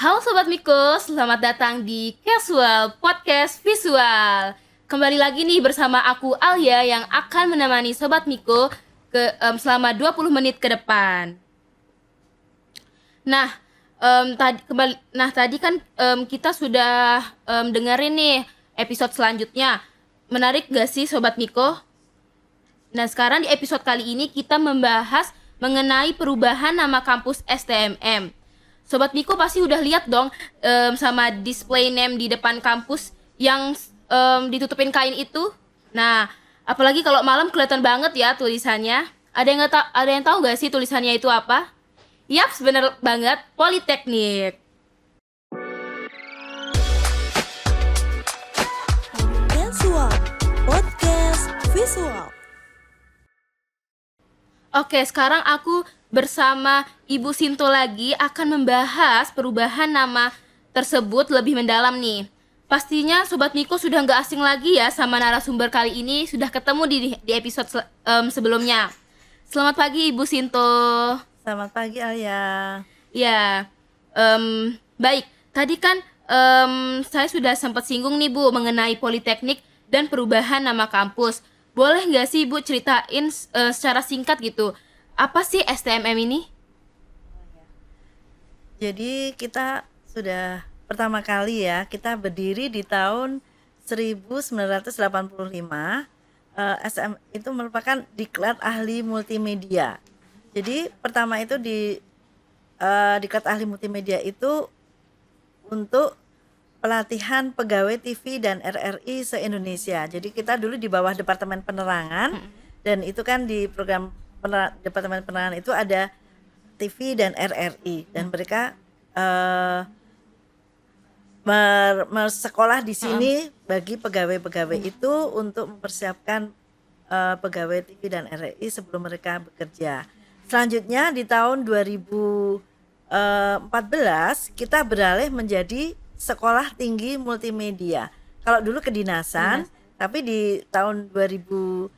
Halo Sobat Miko, selamat datang di Casual Podcast Visual. Kembali lagi nih bersama aku Alia yang akan menemani Sobat Miko selama 20 menit ke depan. Nah, tadi kan kita sudah dengerin nih episode selanjutnya. Menarik gak sih Sobat Miko? Nah, sekarang di episode kali ini kita membahas mengenai perubahan nama kampus STMM. Sobat Miko pasti udah lihat dong sama display name di depan kampus yang ditutupin kain itu. Nah, apalagi kalau malam kelihatan banget ya tulisannya. Ada yang tahu gak sih tulisannya itu apa? Yaps, bener banget, Politeknik. Casual Podcast Visual. Oke, sekarang aku bersama Ibu Sinto lagi akan membahas perubahan nama tersebut lebih mendalam nih. Pastinya Sobat Miko sudah nggak asing lagi ya sama narasumber kali ini, sudah ketemu di episode sebelumnya. Selamat pagi Ibu Sinto. Selamat pagi Alia. Ya, baik. Tadi kan saya sudah sempat singgung nih Bu mengenai Politeknik dan perubahan nama kampus. Boleh nggak sih Ibu ceritain secara singkat gitu, apa sih STMM ini? Jadi kita sudah pertama kali ya, kita berdiri di tahun 1985. SM itu merupakan Diklat Ahli Multimedia. Jadi pertama itu Diklat Ahli Multimedia itu untuk pelatihan pegawai TV dan RRI se-Indonesia. Jadi kita dulu di bawah Departemen Penerangan, dan itu kan di program Departemen Penerangan itu ada TV dan RRI, dan mereka bersekolah di sini bagi pegawai-pegawai itu untuk mempersiapkan pegawai TV dan RRI sebelum mereka bekerja. Selanjutnya di tahun 2014 kita beralih menjadi Sekolah Tinggi Multimedia. Kalau dulu kedinasan, tapi di tahun 2014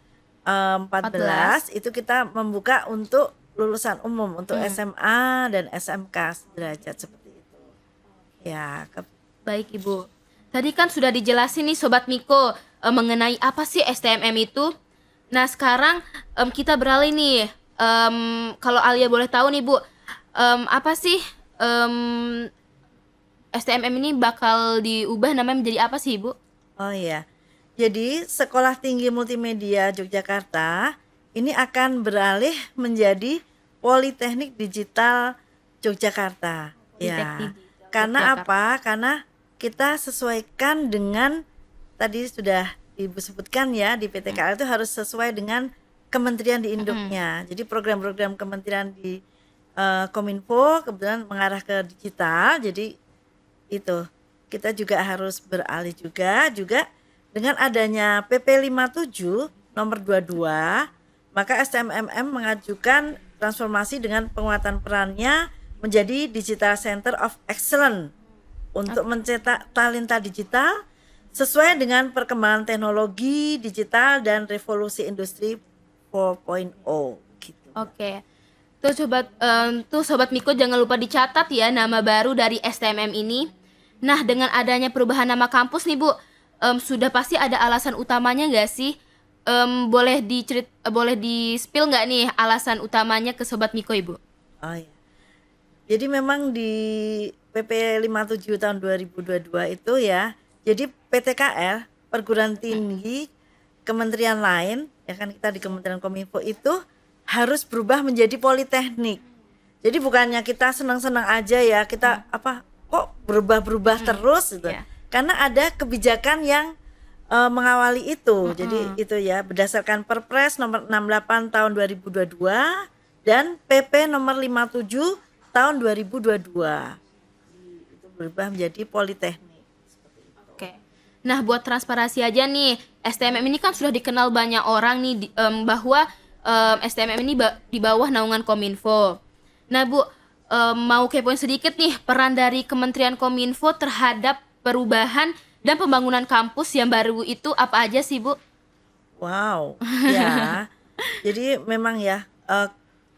itu kita membuka untuk lulusan umum, untuk SMA dan SMK sederajat seperti itu. Ya, Baik Ibu. Tadi kan sudah dijelasin nih Sobat Miko mengenai apa sih STMM itu. Nah sekarang kita beralih nih. Kalau Alia boleh tahu nih Bu, apa sih STMM ini bakal diubah namanya menjadi apa sih Ibu? Oh iya. Jadi Sekolah Tinggi Multimedia Yogyakarta ini akan beralih menjadi Politeknik Digital Yogyakarta. Ya. Karena apa? Karena kita sesuaikan dengan tadi sudah Ibu sebutkan ya, di PTKL itu harus sesuai dengan kementerian di induknya. Jadi program-program kementerian di Kominfo kebetulan mengarah ke digital. Jadi itu kita juga harus beralih juga dengan adanya PP 57 nomor 22, maka STMMM mengajukan transformasi dengan penguatan perannya menjadi Digital Center of Excellence untuk mencetak talenta digital sesuai dengan perkembangan teknologi digital dan revolusi industri 4.0 gitu. Oke. Tuh Sobat Miko jangan lupa dicatat ya nama baru dari STMM ini. Nah, dengan adanya perubahan nama kampus nih Bu, sudah pasti ada alasan utamanya nggak sih? Boleh di-spill nggak nih alasan utamanya ke Sobat Miko Ibu? Oh ya. Jadi memang di PP 57 tahun 2022 itu ya, jadi PTKL, perguruan tinggi kementerian lain, ya kan kita di Kementerian Kominfo itu harus berubah menjadi politeknik. Jadi bukannya kita senang-senang aja ya, kita kok berubah-berubah terus gitu. Yeah. Karena ada kebijakan yang mengawali itu. Jadi itu ya berdasarkan Perpres nomor 68 tahun 2022 dan PP nomor 57 tahun 2022. Itu berubah menjadi politeknik. Oke. Nah, buat transparansi aja nih, STMM ini kan sudah dikenal banyak orang nih bahwa STMM ini di bawah naungan Kominfo. Nah, Bu, mau kepoin sedikit nih peran dari Kementerian Kominfo terhadap perubahan dan pembangunan kampus yang baru itu apa aja sih Bu? Wow, ya. Jadi memang ya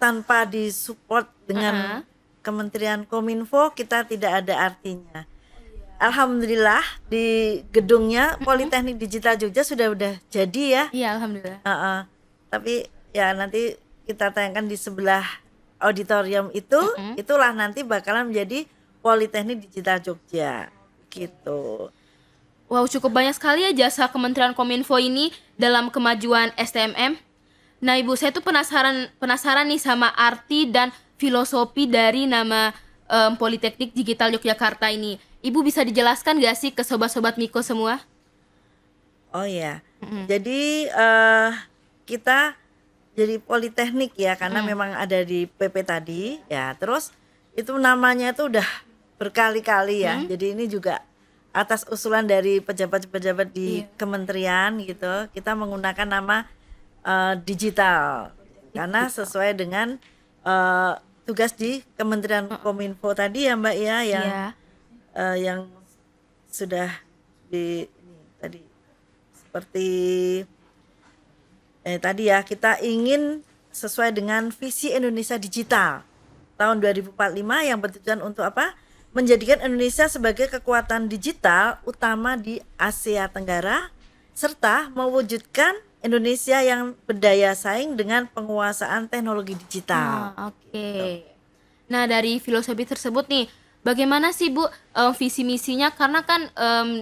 tanpa disupport dengan Kementerian Kominfo kita tidak ada artinya. Alhamdulillah di gedungnya Politeknik Digital Jogja udah jadi ya. Iya, alhamdulillah. Tapi ya nanti kita tayangkan di sebelah auditorium itu, itulah nanti bakalan menjadi Politeknik Digital Jogja gitu. Wow, cukup banyak sekali ya jasa Kementerian Kominfo ini dalam kemajuan STMM. Nah, Ibu, saya tuh penasaran nih sama arti dan filosofi dari nama Politeknik Digital Yogyakarta ini. Ibu bisa dijelaskan gak sih ke sobat-sobat Miko semua? Oh ya, jadi kita jadi politeknik ya karena memang ada di PP tadi ya. Terus itu namanya itu udah berkali-kali ya. Jadi ini juga atas usulan dari pejabat-pejabat di kementerian gitu, kita menggunakan nama digital karena sesuai dengan tugas di Kementerian Kominfo tadi ya Mbak ya, yang sudah di ini tadi seperti tadi ya, kita ingin sesuai dengan visi Indonesia Digital tahun 2045 yang bertujuan untuk apa? Menjadikan Indonesia sebagai kekuatan digital utama di Asia Tenggara serta mewujudkan Indonesia yang berdaya saing dengan penguasaan teknologi digital. Oke. Nah, dari filosofi tersebut nih, bagaimana sih Bu visi misinya? Karena kan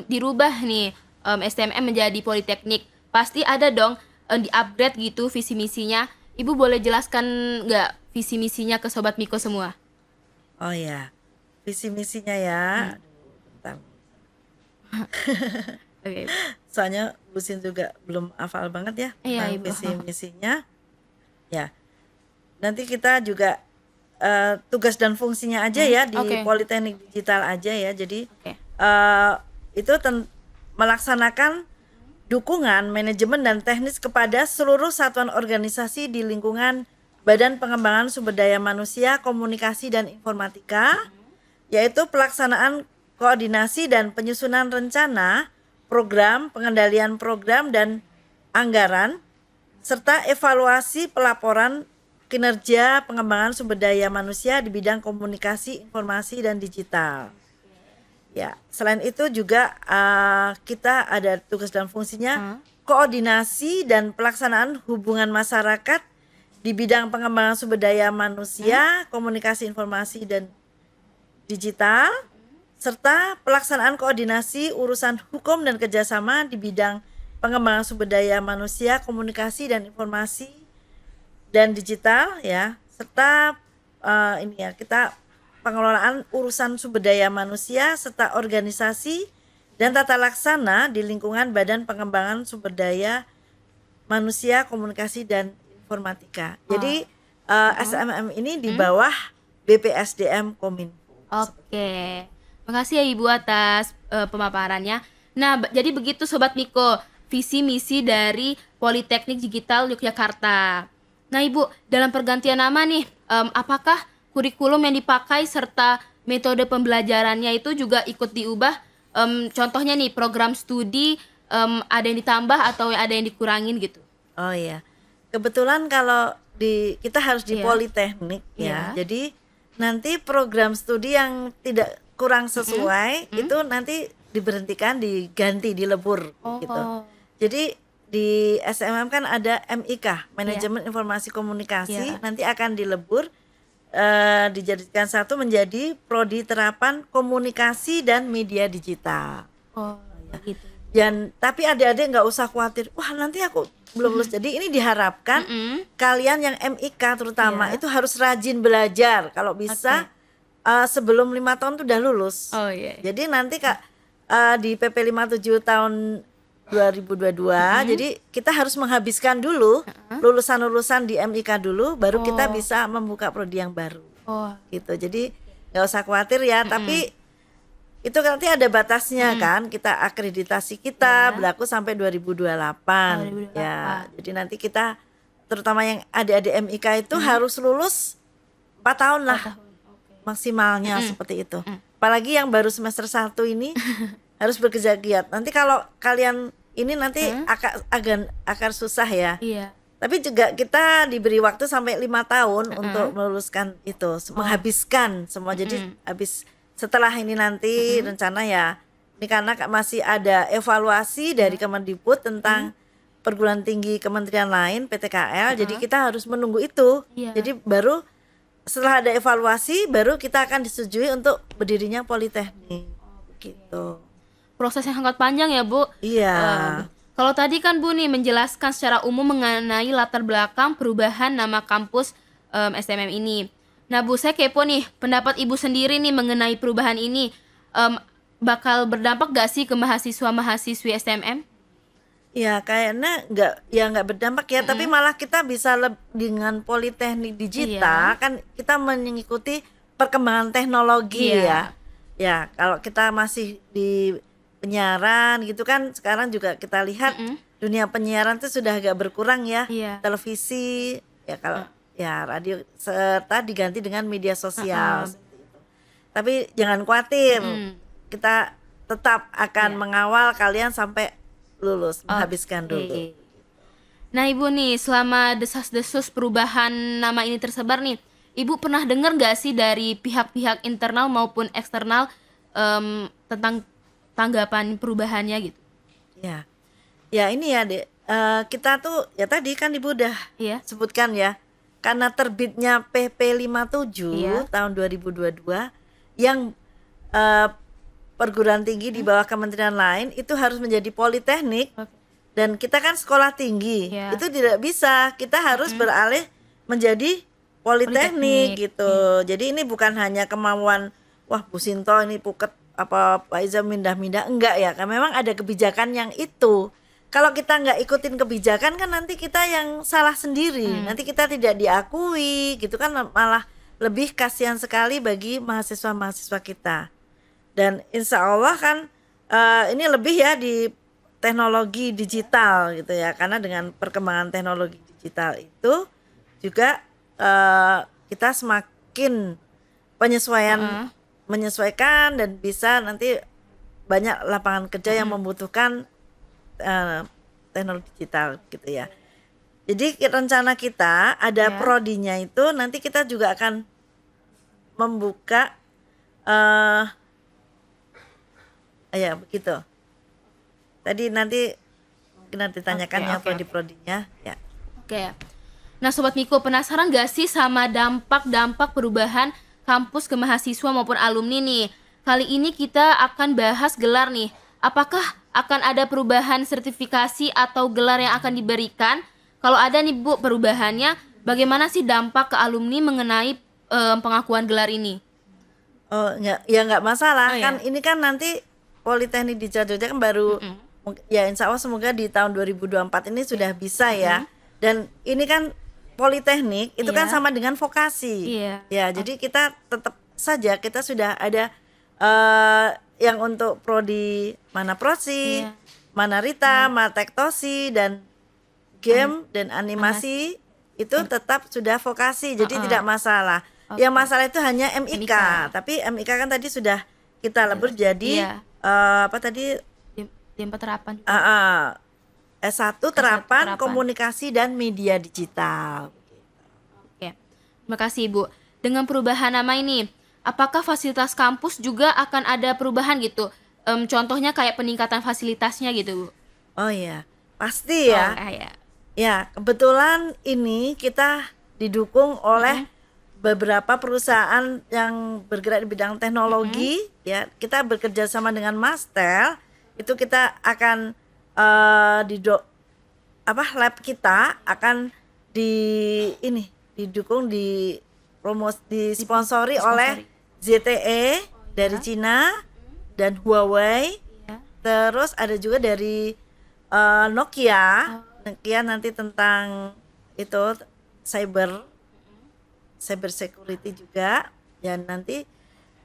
dirubah nih STMM menjadi politeknik. Pasti ada dong di-upgrade gitu visi misinya. Ibu boleh jelaskan nggak visi misinya ke Sobat Miko semua? Oh ya, visi misinya ya. Bentar. Oke. Soalnya Bu Sin juga belum hafal banget ya Iya, tentang Ibu. visi misinya. Ya, nanti kita juga tugas dan fungsinya aja ya di Oke. Politeknik Digital aja ya. Jadi Oke. itu melaksanakan dukungan manajemen dan teknis kepada seluruh satuan organisasi di lingkungan Badan Pengembangan Sumber Daya Manusia, Komunikasi dan Informatika, yaitu pelaksanaan koordinasi dan penyusunan rencana, program, pengendalian program dan anggaran, serta evaluasi pelaporan kinerja pengembangan sumber daya manusia di bidang komunikasi, informasi, dan digital. Ya, selain itu juga kita ada tugas dan fungsinya koordinasi dan pelaksanaan hubungan masyarakat di bidang pengembangan sumber daya manusia, komunikasi, informasi, dan digital, serta pelaksanaan koordinasi urusan hukum dan kerjasama di bidang pengembangan sumber daya manusia, komunikasi, dan informasi, dan digital ya, serta ini ya kita pengelolaan urusan sumber daya manusia serta organisasi dan tata laksana di lingkungan Badan Pengembangan Sumber Daya Manusia, Komunikasi dan Informatika. Jadi SMM ini di bawah BPSDM Kominfo. Oke. Makasih ya Ibu atas pemaparannya. Nah, jadi begitu Sobat Miko, visi misi dari Politeknik Digital Yogyakarta. Nah Ibu, dalam pergantian nama nih, apakah kurikulum yang dipakai serta metode pembelajarannya itu juga ikut diubah? Contohnya nih, program studi ada yang ditambah atau ada yang dikurangin gitu? Oh iya, kebetulan kalau kita harus di Politeknik ya, Iya. jadi nanti program studi yang tidak kurang sesuai itu nanti diberhentikan, diganti, dilebur gitu. Jadi di SMM kan ada MIK, Manajemen Informasi Komunikasi, nanti akan dilebur, dijadikan satu menjadi Prodi Terapan Komunikasi dan Media Digital. Oh, gitu. Dan tapi adik-adik nggak usah khawatir, wah nanti aku belum lulus. Jadi ini diharapkan kalian yang MIK terutama itu harus rajin belajar. Kalau bisa sebelum 5 tahun tuh udah lulus. Oh iya. Jadi nanti di PP 57 tahun 2022, jadi kita harus menghabiskan dulu lulusan-lulusan di MIK dulu, baru kita bisa membuka prodi yang baru. Oh, Gitu. Jadi nggak usah khawatir ya. Tapi itu nanti ada batasnya kan. Kita akreditasi kita berlaku sampai 2028. Ya. Jadi nanti kita terutama yang adik-adik MIK itu harus lulus 4 tahun lah maksimalnya seperti itu. Apalagi yang baru semester 1 ini harus bekerja giat. Nanti kalau kalian ini nanti akan susah ya. iya. Tapi juga kita diberi waktu sampai 5 tahun untuk meluluskan itu, menghabiskan semua. Jadi habis setelah ini nanti rencana ya, ini karena masih ada evaluasi dari Kemendikbud tentang perguruan tinggi kementerian lain PTKL, jadi kita harus menunggu itu. Iya. Jadi baru setelah ada evaluasi, baru kita akan disetujui untuk berdirinya politeknik, gitu. Proses yang sangat panjang ya Bu. Iya. Kalau tadi kan Bu nih menjelaskan secara umum mengenai latar belakang perubahan nama kampus STMM ini. Nah Bu, saya kepo nih, pendapat Ibu sendiri nih mengenai perubahan ini bakal berdampak gak sih ke mahasiswa-mahasiswi STMM? Ya kayaknya nggak berdampak ya, tapi malah kita bisa dengan politeknik digital kan kita mengikuti perkembangan teknologi ya. Ya kalau kita masih di penyiaran gitu kan, sekarang juga kita lihat dunia penyiaran itu sudah agak berkurang ya. Televisi ya, kalau ya radio serta diganti dengan media sosial. Tapi jangan khawatir, kita tetap akan mengawal kalian sampai lulus, menghabiskan dulu. Nah Ibu nih, selama desas-desus perubahan nama ini tersebar nih, Ibu pernah dengar gak sih dari pihak-pihak internal maupun eksternal tentang tanggapan perubahannya gitu? Ya ini ya Dek, kita tuh ya tadi kan Ibu udah sebutkan ya, karena terbitnya PP 57 tahun 2022 yang perguruan tinggi di bawah kementerian lain itu harus menjadi politeknik. Dan kita kan sekolah tinggi, itu tidak bisa, kita harus beralih menjadi politeknik gitu. Jadi ini bukan hanya kemauan wah Bu Sinto ini puket apa Pak Iza mindah-mindah, enggak ya, kan memang ada kebijakan yang itu. Kalau kita nggak ikutin kebijakan kan nanti kita yang salah sendiri, nanti kita tidak diakui gitu kan, malah lebih kasihan sekali bagi mahasiswa-mahasiswa kita. Dan insya Allah kan ini lebih ya di teknologi digital gitu ya, karena dengan perkembangan teknologi digital itu juga kita semakin menyesuaikan dan bisa nanti banyak lapangan kerja yang membutuhkan teknologi digital gitu ya. Jadi rencana kita ada prodinya itu nanti kita juga akan membuka ya begitu. Tadi nanti mungkin ditanyakan ya prodi-prodinya ya. Nah Sobat Miko, penasaran gak sih sama dampak-dampak perubahan kampus ke mahasiswa maupun alumni nih? Kali ini kita akan bahas gelar nih. Apakah akan ada perubahan sertifikasi atau gelar yang akan diberikan? Kalau ada nih Bu perubahannya, bagaimana sih dampak ke alumni mengenai pengakuan gelar ini? Oh nggak masalah kan, ini kan nanti Politeknik di Jogja kan baru ya insya Allah semoga di tahun 2024 ini sudah bisa ya. Dan ini kan politeknik itu kan sama dengan vokasi. Ya jadi kita tetap saja kita sudah ada yang untuk prodi mana prosi, mana Rita, mana tektosi dan game dan animasi itu tetap sudah vokasi. Jadi tidak masalah. Yang masalah itu hanya MIK. Tapi MIK kan tadi sudah kita lebur jadi apa tadi D4 terapan S1 terapan komunikasi dan media digital. Terima kasih Ibu. Dengan perubahan nama ini, apakah fasilitas kampus juga akan ada perubahan gitu? Contohnya kayak peningkatan fasilitasnya gitu Bu? Oh iya, pasti ya. Ya kebetulan ini kita didukung oleh beberapa perusahaan yang bergerak di bidang teknologi ya. Kita bekerja sama dengan Mastel, itu kita akan lab kita akan didukung disponsori oleh ZTE dari Cina dan Huawei. Terus ada juga dari Nokia nanti tentang itu cyber security juga, dan nanti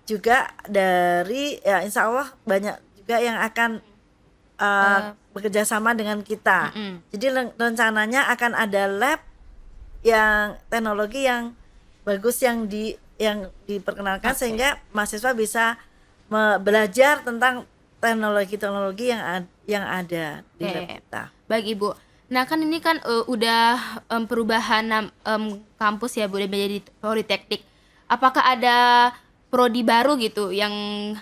juga dari ya insya Allah banyak juga yang akan bekerja sama dengan kita. Jadi rencananya akan ada lab yang teknologi yang bagus yang diperkenalkan sehingga mahasiswa bisa belajar tentang teknologi yang ada di lab kita. Baik Ibu. Nah kan ini kan udah perubahan kampus ya Bu, udah menjadi politeknik. Apakah ada prodi baru gitu yang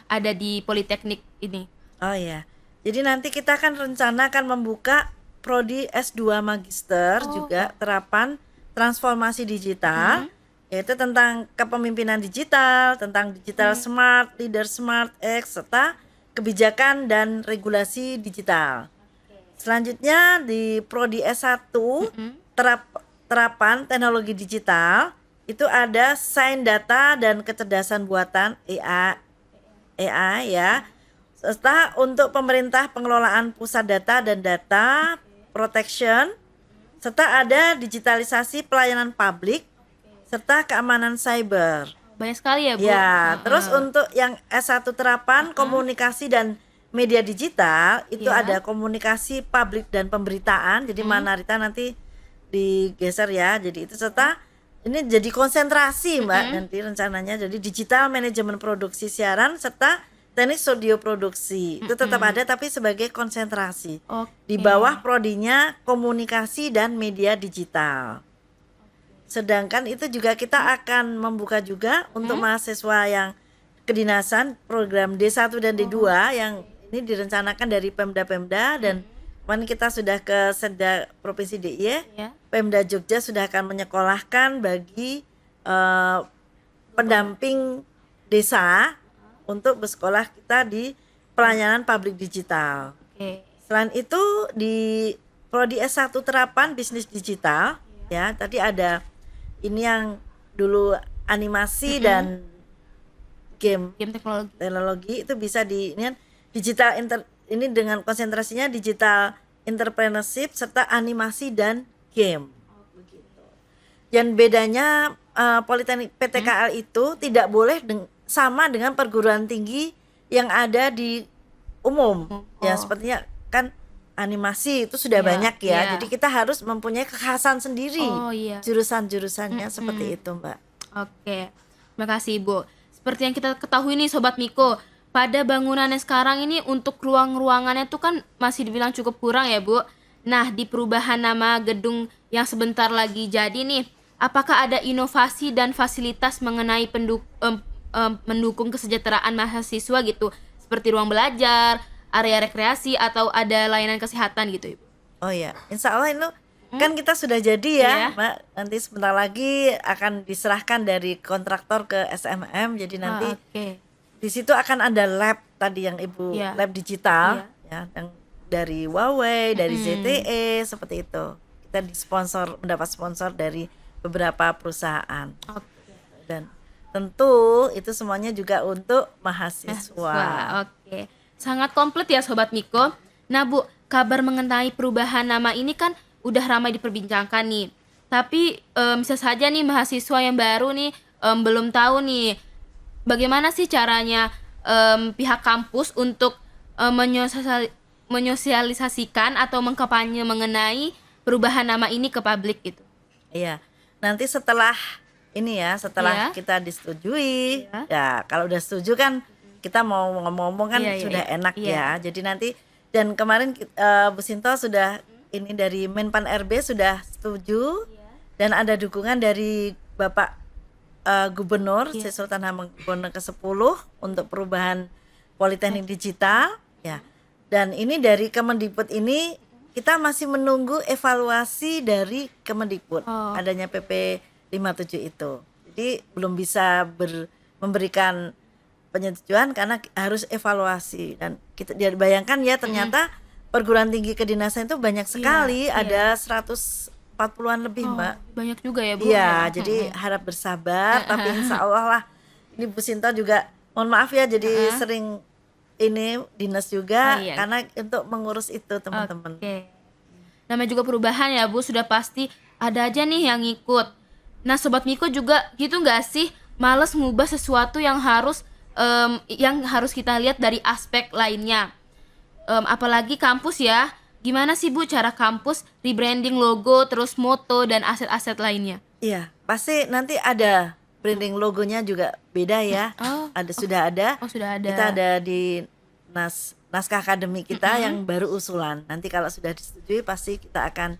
ada di politeknik ini? Oh ya. Jadi nanti kita akan rencana akan membuka prodi S2 Magister juga terapan transformasi digital, yaitu tentang kepemimpinan digital, tentang digital smart, leader smart X, serta kebijakan dan regulasi digital. Selanjutnya di prodi S1 terapan teknologi digital itu ada sains data dan kecerdasan buatan AI ya. Serta untuk pemerintah pengelolaan pusat data dan data protection, serta ada digitalisasi pelayanan publik serta keamanan cyber. Banyak sekali ya Bu. Ya, terus untuk yang S1 terapan komunikasi dan media digital itu Iya. ada komunikasi publik dan pemberitaan. Jadi Mana Rita nanti digeser ya. Jadi itu serta ini jadi konsentrasi Mbak nanti rencananya. Jadi digital manajemen produksi siaran serta teknik studio produksi. Itu tetap ada tapi sebagai konsentrasi. Oke. Di bawah prodinya komunikasi dan media digital. Sedangkan itu juga kita akan membuka juga untuk mahasiswa yang kedinasan program D1 dan D2 yang ini direncanakan dari Pemda-Pemda dan kemarin kita sudah ke Setda Provinsi DIY. Ya. Pemda Jogja sudah akan menyekolahkan bagi pendamping desa untuk bersekolah kita di pelayanan publik digital. Oke. Selain itu di prodi S1 terapan bisnis digital ya, tadi ada ini yang dulu animasi dan game Game teknologi. teknologi itu bisa di ini kan ini dengan konsentrasinya digital entrepreneurship serta animasi dan game. Yang bedanya Politeknik PTKL itu tidak boleh sama dengan perguruan tinggi yang ada di umum. Ya sepertinya kan animasi itu sudah Iya, banyak ya. iya. Jadi kita harus mempunyai kekhasan sendiri. Oh, iya. Jurusan-jurusannya seperti itu, Mbak. Oke, terima kasih Ibu. Seperti yang kita ketahui nih Sobat Miko, pada bangunannya sekarang ini untuk ruang-ruangannya tuh kan masih dibilang cukup kurang ya Bu. Nah di perubahan nama gedung yang sebentar lagi jadi nih, apakah ada inovasi dan fasilitas mengenai mendukung kesejahteraan mahasiswa gitu, seperti ruang belajar, area rekreasi atau ada layanan kesehatan gitu Ibu? Oh ya, insya Allah itu kan kita sudah jadi ya, Iya. Mbak. Nanti sebentar lagi akan diserahkan dari kontraktor ke SMM. Jadi nanti Oke. di situ akan ada lab tadi yang Ibu Iya. lab digital ya, yang dari Huawei, dari ZTE seperti itu. Kita mendapat sponsor dari beberapa perusahaan. Oke. Dan tentu itu semuanya juga untuk mahasiswa. Wah, oke. Sangat komplit ya Sobat Miko. Nah Bu, kabar mengenai perubahan nama ini kan udah ramai diperbincangkan nih. Tapi bisa saja nih mahasiswa yang baru nih belum tahu nih bagaimana sih caranya pihak kampus untuk menyosialisasikan atau mengkampanye mengenai perubahan nama ini ke publik gitu. Iya. Nanti setelah ini ya, setelah Iya. kita disetujui, Iya. ya kalau udah setuju kan kita mau ngomong-ngomong kan Iya, iya, sudah iya. enak Iya. ya. Jadi nanti dan kemarin Bu Sinto sudah ini dari Menpan RB sudah setuju dan ada dukungan dari Bapak Gubernur Sri Sultan Hamengkubuwono ke-10 untuk perubahan Politeknik Digital ya. Dan ini dari Kemendikbud ini kita masih menunggu evaluasi dari Kemendikbud adanya PP 57 itu. Jadi belum bisa memberikan penyetujuan karena harus evaluasi dan kita bayangkan ya ternyata perguruan tinggi kedinasan itu banyak sekali, ada 140-an lebih, Mbak. Banyak juga ya Bu. Iya, jadi harap bersabar tapi insya Allah lah ini Bu Sinta juga mohon maaf ya jadi sering ini dinas juga Oh, iya. karena untuk mengurus itu teman-teman. Oke. Namanya juga perubahan ya Bu, sudah pasti ada aja nih yang ngikut. Nah Sobat Miko juga gitu nggak sih, males ngubah sesuatu yang harus kita lihat dari aspek lainnya. Apalagi kampus ya, gimana sih Bu cara kampus rebranding logo, terus moto dan aset-aset lainnya? Iya, pasti nanti ada branding logonya juga beda ya. Oh, Sudah ada. Oh sudah ada. Kita ada di naskah akademik kita yang baru usulan. Nanti kalau sudah disetujui pasti kita akan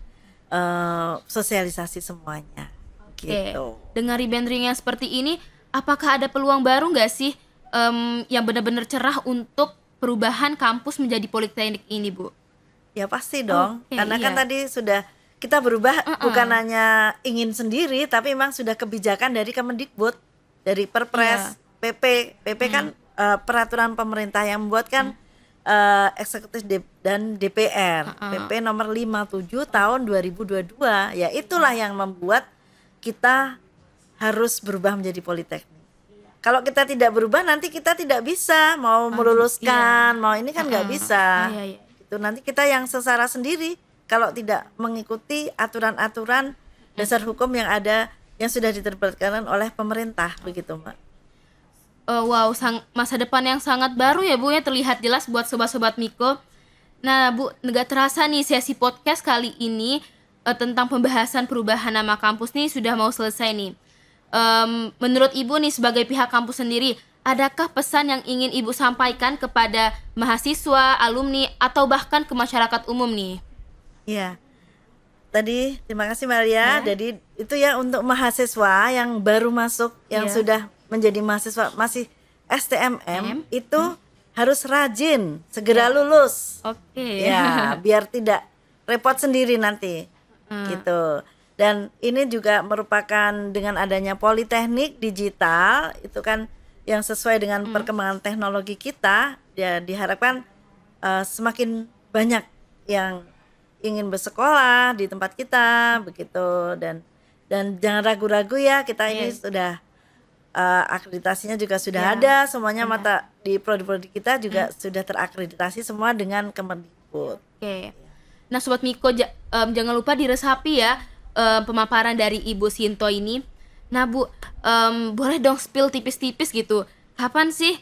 sosialisasi semuanya. Oke. Gitu. Dengan rebranding yang seperti ini, apakah ada peluang baru nggak sih yang benar-benar cerah untuk perubahan kampus menjadi politeknik ini, Bu? Ya pasti dong, Oke, karena kan iya. tadi sudah kita berubah bukan hanya ingin sendiri, tapi memang sudah kebijakan dari Kemendikbud, dari Perpres, PP kan peraturan pemerintah yang membuatkan eksekutif dan DPR, PP nomor 57 tahun 2022, ya itulah yang membuat kita harus berubah menjadi politeknik. Kalau kita tidak berubah nanti kita tidak bisa mau meluluskan, mau ini kan nggak bisa. Iya. Itu nanti kita yang sesara sendiri kalau tidak mengikuti aturan-aturan dasar hukum yang ada yang sudah diterbitkan oleh pemerintah, begitu Mbak. Wow, masa depan yang sangat baru ya Bu ya, terlihat jelas buat sobat-sobat Miko. Nah Bu, nggak terasa nih sesi podcast kali ini tentang pembahasan perubahan nama kampus nih sudah mau selesai nih. Menurut Ibu nih sebagai pihak kampus sendiri, adakah pesan yang ingin Ibu sampaikan kepada mahasiswa, alumni, atau bahkan ke masyarakat umum nih? Iya. Tadi terima kasih Maria. Jadi itu ya untuk mahasiswa yang baru masuk, yang sudah menjadi mahasiswa masih STMM itu harus rajin, segera lulus. Oke. Ya, biar tidak repot sendiri nanti. Gitu. Dan ini juga merupakan dengan adanya politeknik digital itu kan yang sesuai dengan perkembangan teknologi kita, ya diharapkan semakin banyak yang ingin bersekolah di tempat kita begitu, dan jangan ragu-ragu ya, kita ini sudah akreditasinya juga sudah ada semuanya, mata di prodi-prodi kita juga sudah terakreditasi semua dengan Kemendikbud. Oke. Nah Sobat Miko, jangan lupa diresapi ya pemaparan dari Ibu Sinto ini. Nah Bu, boleh dong spill tipis-tipis gitu, kapan sih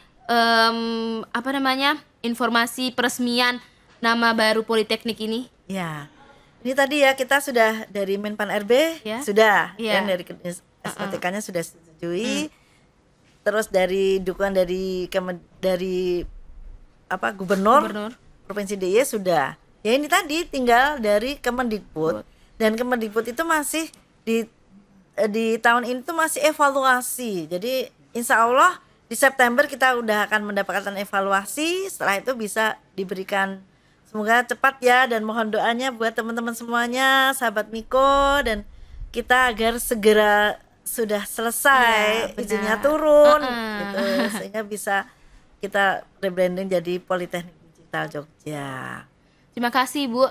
informasi peresmian nama baru Politeknik ini? Ya, ini tadi ya kita sudah dari Menpan RB sudah, dan dari SPTK-nya sudah disetujui, terus dari dukungan dari Gubernur Provinsi DIY sudah. Ya ini tadi tinggal dari Kemendikbud, dan Kemendikbud itu masih di tahun ini tuh masih evaluasi. Jadi insya Allah di September kita udah akan mendapatkan evaluasi. Setelah itu bisa diberikan, semoga cepat ya, dan mohon doanya buat teman-teman semuanya, sahabat Miko, dan kita agar segera sudah selesai, izinnya turun gitu, sehingga bisa kita rebranding jadi Politeknik Digital Jogja. Terima kasih Bu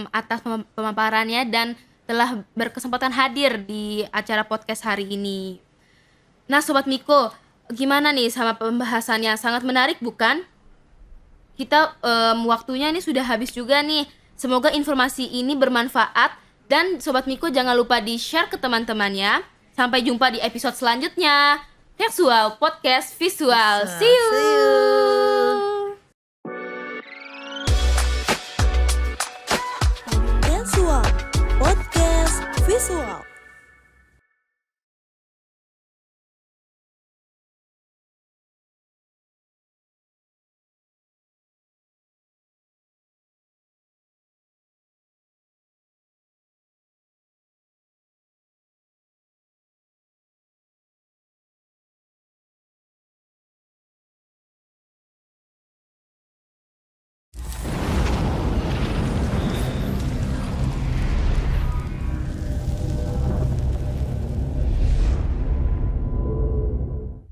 atas pemaparannya dan telah berkesempatan hadir di acara podcast hari ini. Nah Sobat Miko, gimana nih sama pembahasannya? Sangat menarik bukan? Kita waktunya ini sudah habis juga nih. Semoga informasi ini bermanfaat, dan Sobat Miko jangan lupa di-share ke teman-temannya. Sampai jumpa di episode selanjutnya. Visual Podcast Visual. See you.